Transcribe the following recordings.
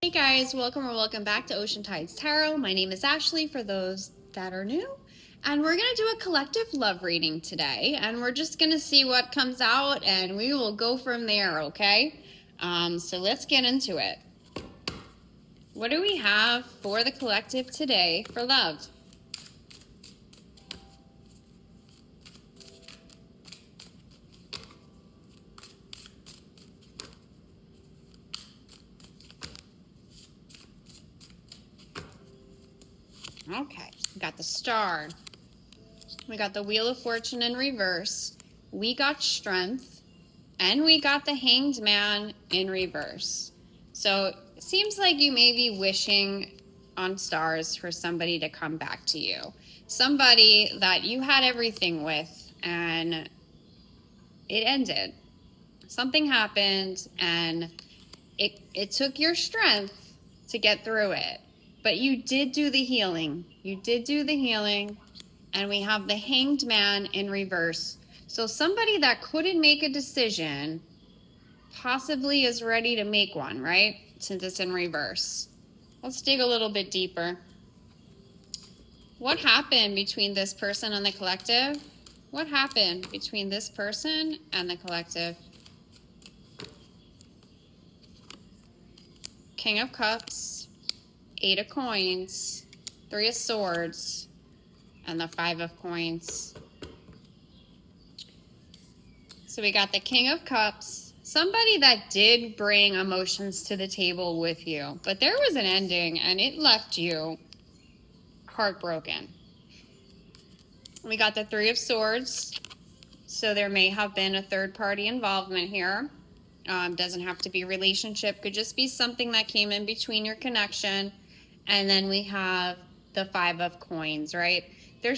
Hey guys, welcome back to Ocean Tides Tarot. My name is Ashley for those that are new. And we're going to do a collective love reading today. And we're just going to see what comes out and we will go from there, okay? So let's get into it. What do we have for the collective today for love? Okay, we got the Star. We got the Wheel of Fortune in reverse. We got Strength. And we got the Hanged Man in reverse. So it seems like you may be wishing on stars for somebody to come back to you. Somebody that you had everything with and it ended. Something happened and it took your strength to get through it. But you did do the healing. You did do the healing. And we have the Hanged Man in reverse. So somebody that couldn't make a decision possibly is ready to make one, right? Since it's in reverse. Let's dig a little bit deeper. What happened between this person and the collective? What happened between this person and the collective? King of Cups, Eight of Coins, Three of Swords, and the Five of Coins. So we got the King of Cups, somebody that did bring emotions to the table with you, but there was an ending and it left you heartbroken. We got the Three of Swords, so there may have been a third party involvement here. Doesn't have to be a relationship, could just be something that came in between your connection. And then we have the Five of Coins, right? They're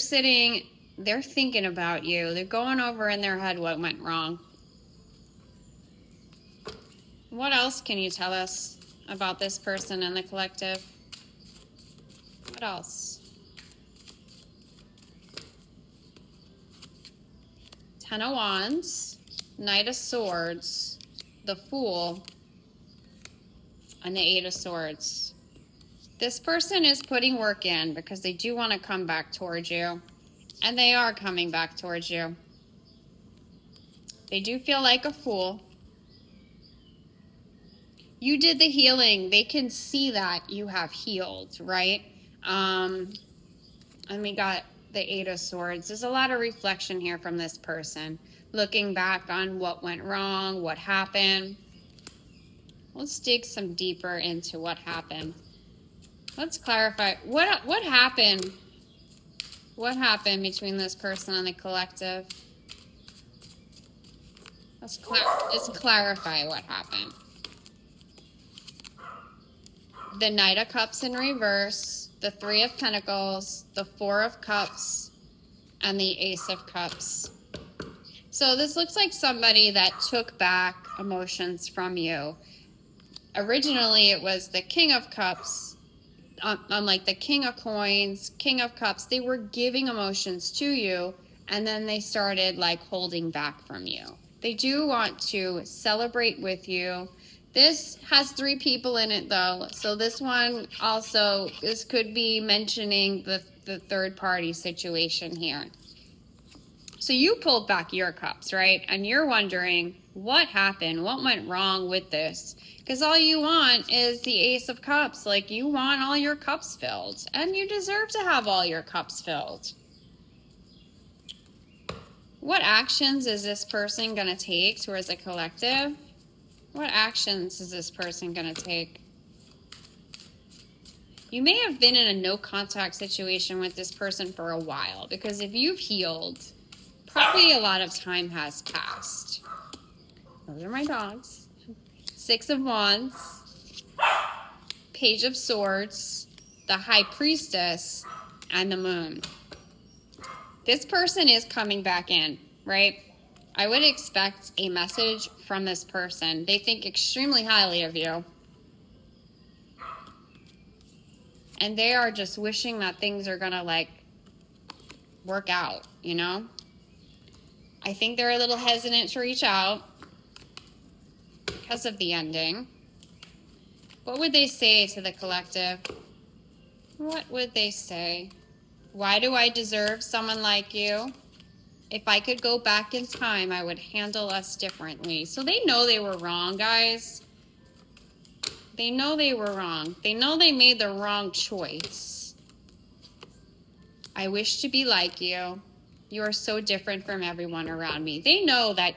thinking about you. They're going over in their head what went wrong. What else can you tell us about this person and the collective? What else? Ten of Wands, Knight of Swords, the Fool, and the Eight of Swords. This person is putting work in because they do want to come back towards you. And they are coming back towards you. They do feel like a fool. You did the healing. They can see that you have healed, right? And we got the Eight of Swords. There's a lot of reflection here from this person. Looking back on what went wrong, what happened. Let's dig some deeper into what happened. Let's clarify. What happened? What happened between this person and the collective? Let's clarify what happened. The Knight of Cups in reverse, the Three of Pentacles, the Four of Cups, and the Ace of Cups. So this looks like somebody that took back emotions from you. Originally, it was the King of Cups, unlike the King of Coins, King of Cups. They were giving emotions to you, and then they started like holding back from you. They do want to celebrate with you. This has three people in it though, so this one also, this could be mentioning the third party situation here. So you pulled back your cups, right? And you're wondering what happened, what went wrong with this? Because all you want is the Ace of Cups. Like, you want all your cups filled, and you deserve to have all your cups filled. What actions is this person going to take towards the collective? What actions is this person going to take? You may have been in a no contact situation with this person for a while, because if you've healed, probably a lot of time has passed. Those are my dogs. Six of Wands, Page of Swords, the High Priestess, and the Moon. This person is coming back in, right? I would expect a message from this person. They think extremely highly of you. And they are just wishing that things are going to like work out, you know? I think they're a little hesitant to reach out because of the ending. What would they say to the collective? What would they say? Why do I deserve someone like you? If I could go back in time, I would handle us differently. So they know they were wrong, guys. They know they were wrong. They know they made the wrong choice. I wish to be like you. You are so different from everyone around me. They know that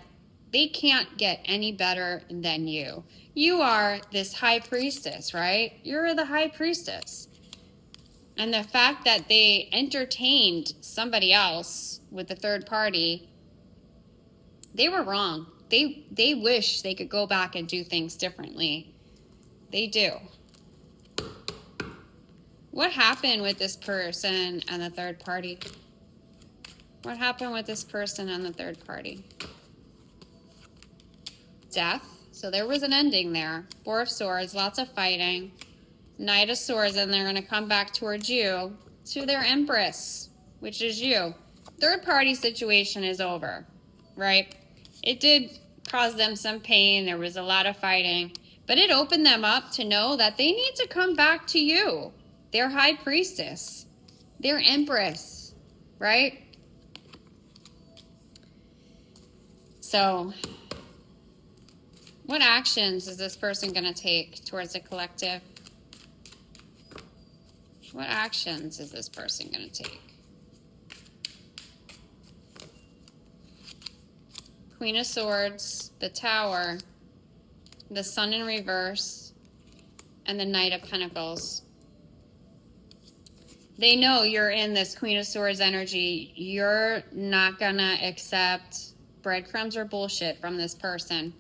they can't get any better than you. You are this high priestess, right? You're the high priestess. And the fact that they entertained somebody else with the third party, they were wrong. They wish they could go back and do things differently. They do. What happened with this person and the third party? What happened with this person and the third party? Death. So there was an ending there. Four of Swords, lots of fighting. Knight of Swords, and they're going to come back towards you, to their Empress, which is you. Third party situation is over, right? It did cause them some pain. There was a lot of fighting, but it opened them up to know that they need to come back to you. Their high priestess, their Empress, right? So, what actions is this person going to take towards the collective? What actions is this person going to take? Queen of Swords, the Tower, the Sun in reverse, and the Knight of Pentacles. They know you're in this Queen of Swords energy. You're not going to accept breadcrumbs or bullshit from this person.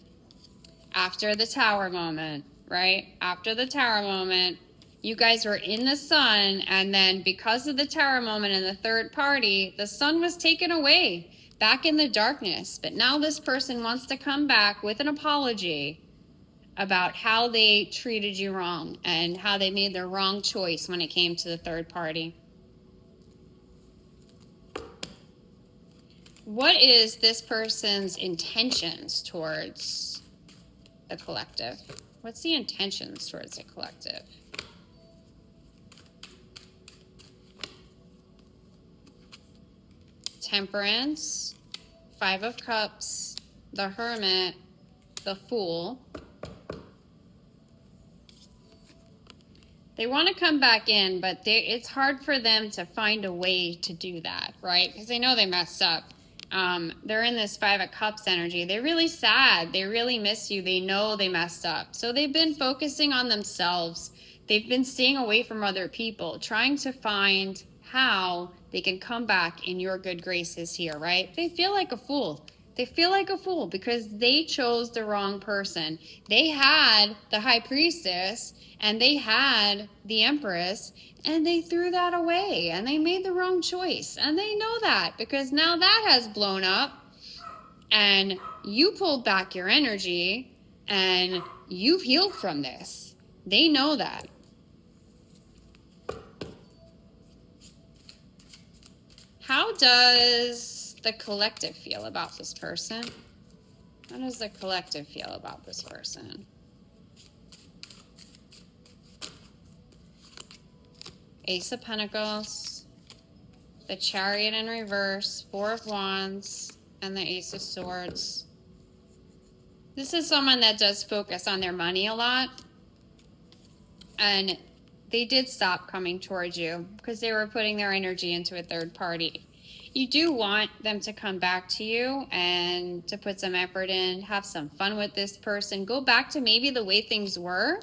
After the Tower moment, right? After the Tower moment, you guys were in the Sun, and then because of the Tower moment and the third party, the Sun was taken away back in the darkness. But now this person wants to come back with an apology about how they treated you wrong and how they made the wrong choice when it came to the third party. What is this person's intentions towards the collective? What's the intentions towards the collective? Temperance, Five of Cups, the Hermit, the Fool. They want to come back in, but it's hard for them to find a way to do that, right? Because they know they messed up. They're in this Five of Cups energy. They're really sad. They really miss you. They know they messed up. So they've been focusing on themselves. They've been staying away from other people, trying to find how they can come back in your good graces here, right? They feel like a fool. They feel like a fool because they chose the wrong person. They had the High Priestess and they had the Empress, and they threw that away and they made the wrong choice. And they know that because now that has blown up and you pulled back your energy and you've healed from this. They know that. How does the collective feel about this person? How does the collective feel about this person? Ace of Pentacles, the Chariot in reverse, Four of Wands, and the Ace of Swords. This is someone that does focus on their money a lot. And they did stop coming towards you because they were putting their energy into a third party. You do want them to come back to you and to put some effort in, have some fun with this person, go back to maybe the way things were.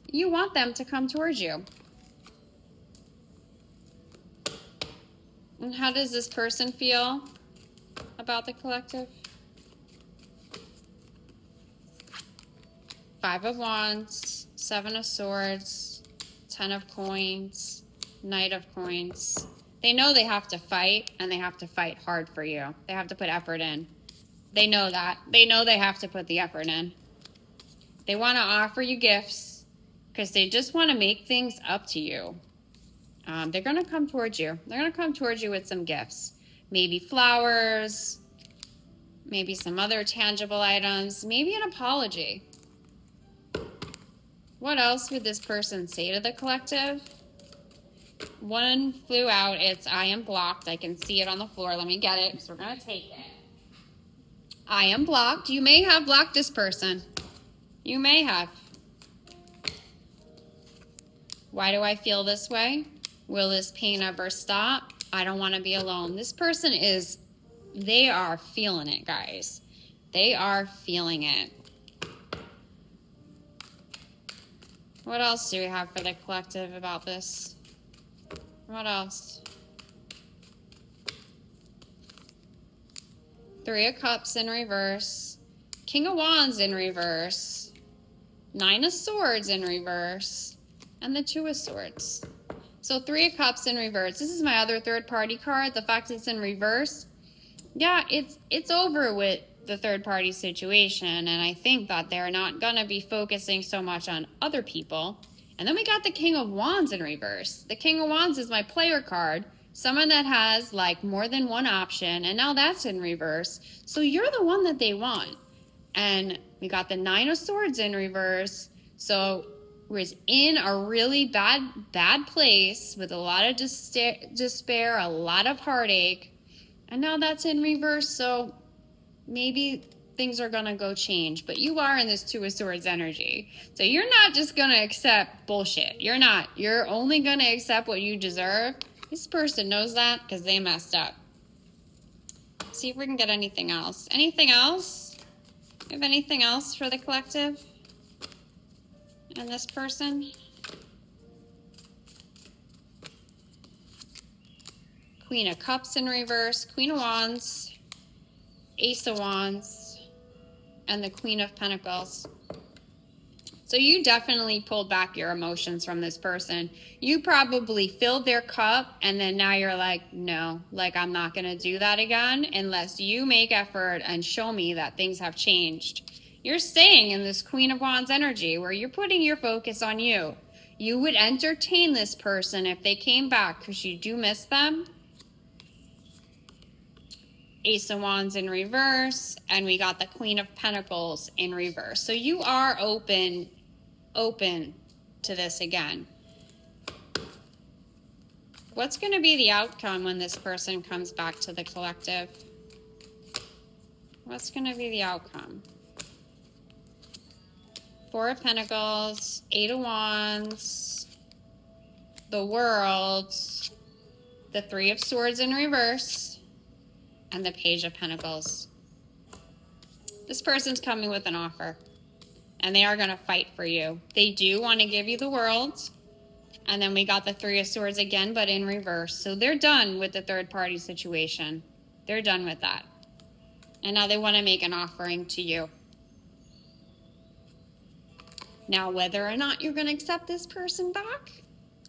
You want them to come towards you. And how does this person feel about the collective? Five of Wands, Seven of Swords, 10 of Coins, Knight of Coins. They know they have to fight, and they have to fight hard for you. They have to put effort in. They know that. They know they have to put the effort in. They want to offer you gifts because they just want to make things up to you. They're going to come towards you. They're going to come towards you with some gifts. Maybe flowers, maybe some other tangible items, maybe an apology. What else would this person say to the collective? One flew out. It's I am blocked. I can see it on the floor. Let me get it, so we're going to take it. I am blocked. You may have blocked this person. You may have. Why do I feel this way? Will this pain ever stop? I don't want to be alone. This person is, they are feeling it, guys. They are feeling it. What else do we have for the collective about this? What else? Three of Cups in reverse. King of Wands in reverse. Nine of Swords in reverse. And the Two of Swords. So Three of Cups in reverse. This is my other third party card. The fact it's in reverse. Yeah, it's over with the third party situation. And I think that they're not going to be focusing so much on other people. And then we got the King of Wands in reverse. The King of Wands is my player card. Someone that has like more than one option, and now that's in reverse. So you're the one that they want. And we got the Nine of Swords in reverse. So we're in a really bad place with a lot of despair, a lot of heartache. And now that's in reverse. So maybe things are going to go change. But you are in this Two of Swords energy. So you're not just going to accept bullshit. You're not. You're only going to accept what you deserve. This person knows that because they messed up. See if we can get anything else. Anything else? Do you have anything else for the collective? And this person? Queen of Cups in reverse. Queen of Wands. Ace of Wands. And the Queen of Pentacles. So you definitely pulled back your emotions from this person. You probably filled their cup and then now you're like, no, like I'm not going to do that again unless you make effort and show me that things have changed. You're staying in this Queen of Wands energy where you're putting your focus on you. You would entertain this person if they came back because you do miss them. Ace of Wands in reverse, and we got the Queen of Pentacles in reverse. So you are open to this again. What's going to be the outcome when this person comes back to the collective? What's going to be the outcome? Four of Pentacles, Eight of Wands, the World, the Three of Swords in reverse, and the Page of Pentacles. This person's coming with an offer, and they are going to fight for you. They do want to give you the world, and then we got the Three of Swords again, but in reverse. So they're done with the third-party situation. They're done with that. And now they want to make an offering to you. Now, whether or not you're going to accept this person back,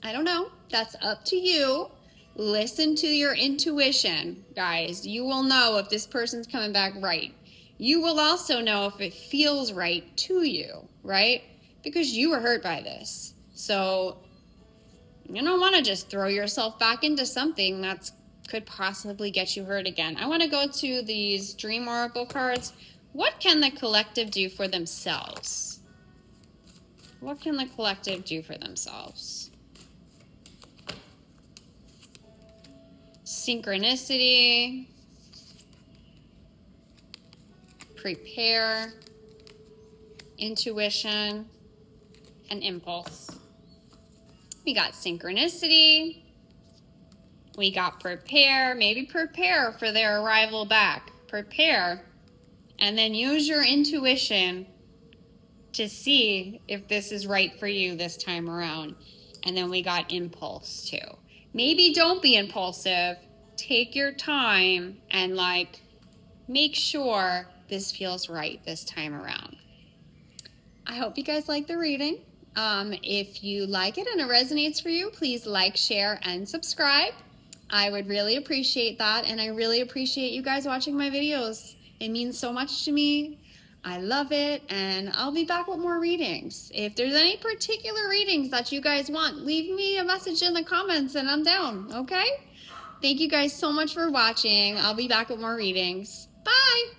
I don't know. That's up to you. Listen to your intuition, guys. You will know if this person's coming back right. You will also know if it feels right to you, right? Because you were hurt by this. So you don't want to just throw yourself back into something that could possibly get you hurt again. I want to go to these Dream Oracle cards. What can the collective do for themselves? What can the collective do for themselves? Synchronicity. Prepare. Intuition. And impulse. We got synchronicity. We got prepare. Maybe prepare for their arrival back. Prepare. And then use your intuition to see if this is right for you this time around. And then we got impulse too. Maybe don't be impulsive. Take your time and make sure this feels right this time around. I hope you guys like the reading. If you like it and it resonates for you, please like, share, and subscribe. I would really appreciate that, and I really appreciate you guys watching my videos. It means so much to me. I love it, and I'll be back with more readings. If there's any particular readings that you guys want, leave me a message in the comments and I'm down, okay? Thank you guys so much for watching. I'll be back with more readings. Bye!